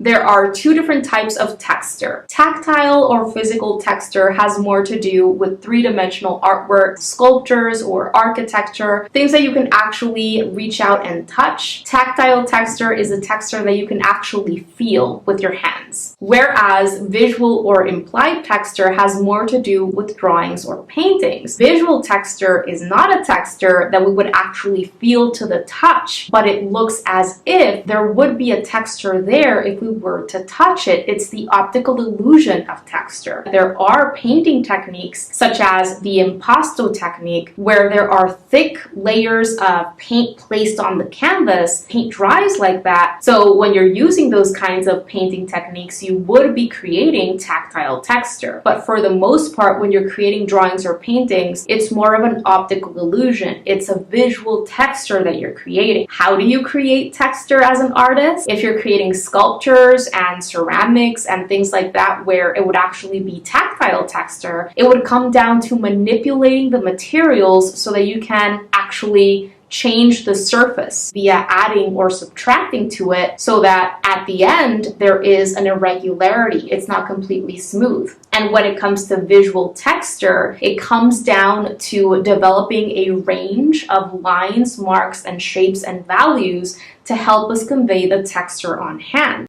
There are two different types of texture. Tactile or physical texture has more to do with three-dimensional artwork, sculptures, or architecture, things that you can actually reach out and touch. Tactile texture is a texture that you can actually feel with your hands. Whereas visual or implied texture has more to do with drawings or paintings. Visual texture is not a texture that we would actually feel to the touch, but it looks as if there would be a texture there if we were to touch it. It's the optical illusion of texture. There are painting techniques such as the impasto technique where there are thick layers of paint placed on the canvas. Paint dries like that. So when you're using those kinds of painting techniques, you would be creating tactile texture. But for the most part, when you're creating drawings or paintings, it's more of an optical illusion. It's a visual texture that you're creating. How do you create texture as an artist? If you're creating sculptures and ceramics and things like that where it would actually be tactile texture, it would come down to manipulating the materials so that you can actually change the surface via adding or subtracting to it so that at the end there is an irregularity. It's not completely smooth. And when it comes to visual texture, it comes down to developing a range of lines, marks, and shapes and values to help us convey the texture on hand.